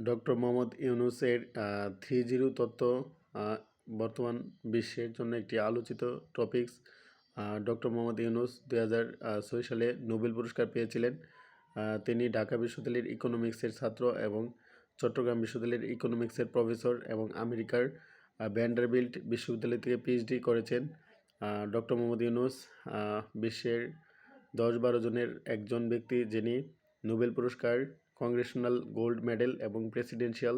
Doctor Mohammad ইউনূসের 3.0 তত্ত্ব বর্তমান বিশ্বের জন্য একটি আলোচিত টপিকস। ডক্টর মোহাম্মদ ইউনূস 2006 সালে নোবেল পুরস্কার পেয়েছিলেন। তিনি ঢাকা বিশ্ববিদ্যালয়ের ইকোনমিক্সের ছাত্র এবং চট্টগ্রাম বিশ্ববিদ্যালয়ের ইকোনমিক্সের প্রফেসর এবং আমেরিকার ভ্যান্ডারবিল্ট বিশ্ববিদ্যালয় থেকে পিএইচডি করেছেন। ডক্টর মোহাম্মদ ইউনূস বিশ্বের 10-12 জনের একজন ব্যক্তি যিনি নোবেল পুরস্কার, কংগ্রেশনাল গোল্ড মেডেল এবং প্রেসিডেন্সিয়াল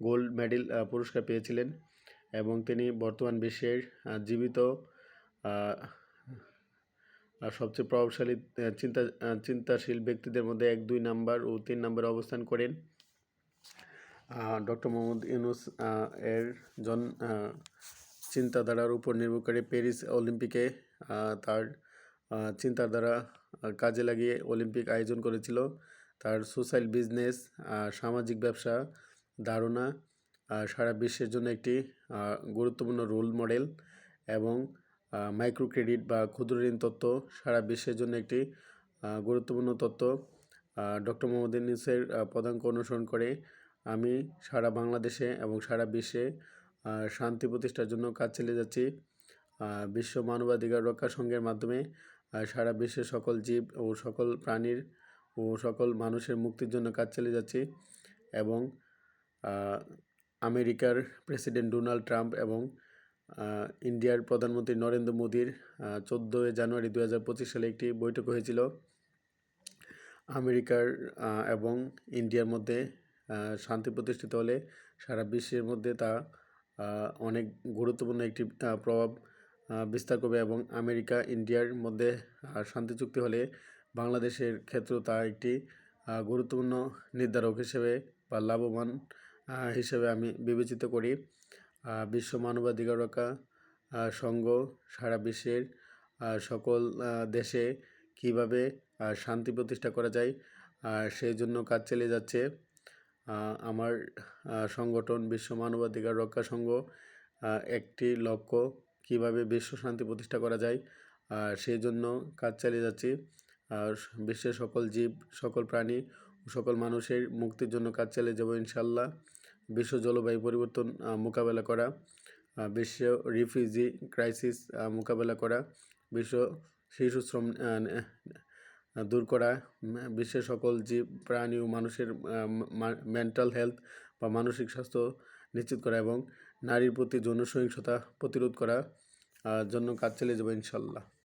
গোল্ড মেডেল পুরস্কার পেয়েছিলেন এবং তিনি বর্তমান বিশ্বের জীবিত সবচেয়ে প্রভাবশালী চিন্তাশীল ব্যক্তিদের মধ্যে 1, 2 নাম্বার ও 3 নম্বরে অবস্থান করেন। ডক্টর মোহাম্মদ ইউনূস এর চিন্তাধারার উপর নির্ভর করে প্যারিস অলিম্পিকে তার চিন্তাধারা কাজে লাগিয়ে অলিম্পিক আয়োজন করেছিল। তার সোশ্যাল বিজনেস, সামাজিক ব্যবসা ধারণা সারা বিশ্বের জন্য একটি গুরুত্বপূর্ণ রোল মডেল এবং মাইক্রো ক্রেডিট বা ক্ষুদ্র ঋণ তত্ত্ব সারা বিশ্বের জন্য একটি গুরুত্বপূর্ণ তত্ত্ব। ডক্টর মোহাম্মদ ইউনূসের পদাঙ্ক অনুসরণ করে আমি সারা বাংলাদেশে এবং সারা বিশ্বে শান্তি প্রতিষ্ঠার জন্য কাজ চালিয়ে যাচ্ছি। বিশ্ব মানবাধিকার রক্ষা সংঘের মাধ্যমে সারা বিশ্বের সকল জীব ও সকল প্রাণীর ও সকল মানুষের মুক্তির জন্য কাজ চালিয়ে যাচ্ছি এবং আমেরিকার প্রেসিডেন্ট ডোনাল্ড ট্রাম্প এবং ইন্ডিয়ার প্রধানমন্ত্রী নরেন্দ্র মোদীর 14 জানুয়ারি 2025 সালে একটি বৈঠক হয়েছিল। আমেরিকার এবং ইন্ডিয়ার মধ্যে শান্তি প্রতিষ্ঠিত হলে সারা বিশ্বের মধ্যে তা অনেক গুরুত্বপূর্ণ একটি প্রভাব বিস্তার করবে এবং আমেরিকা ইন্ডিয়ার মধ্যে শান্তি চুক্তি হলে বাংলাদেশের ক্ষেত্রেও তা একটি গুরুত্বপূর্ণ নির্ধারক হিসেবে বা লাভবান হিসেবে আমি বিবেচিত করি। বিশ্ব মানবাধিকার রক্ষা সংঘ সারা বিশ্বের সকল দেশে কিভাবে শান্তি প্রতিষ্ঠা করা যায় সেই জন্য কাজ চালিয়ে যাচ্ছে। আমার সংগঠন বিশ্ব মানবাধিকার রক্ষা সংঘ একটি লক্ষ্য কিভাবে বিশ্ব শান্তি প্রতিষ্ঠা করা যায় সেই জন্য কাজ চালিয়ে যাচ্ছি। বিশ্বের সকল জীব, সকল প্রাণী ও সকল মানুষের মুক্তির জন্য কাজ চালিয়ে যাব ইনশাল্লাহ। বিশ্ব জলবায়ু পরিবর্তন মোকাবেলা করা, বিশ্ব রিফিউজি ক্রাইসিস মোকাবেলা করা, বিশ্ব শিশু শ্রম দূর করা, বিশ্বের সকল জীব প্রাণী ও মানুষের মেন্টাল হেলথ বা মানসিক স্বাস্থ্য নিশ্চিত করা এবং নারীর প্রতি যৌন সহিংসতা প্রতিরোধ করা জন্য কাজ চালিয়ে যাব ইনশাল্লাহ।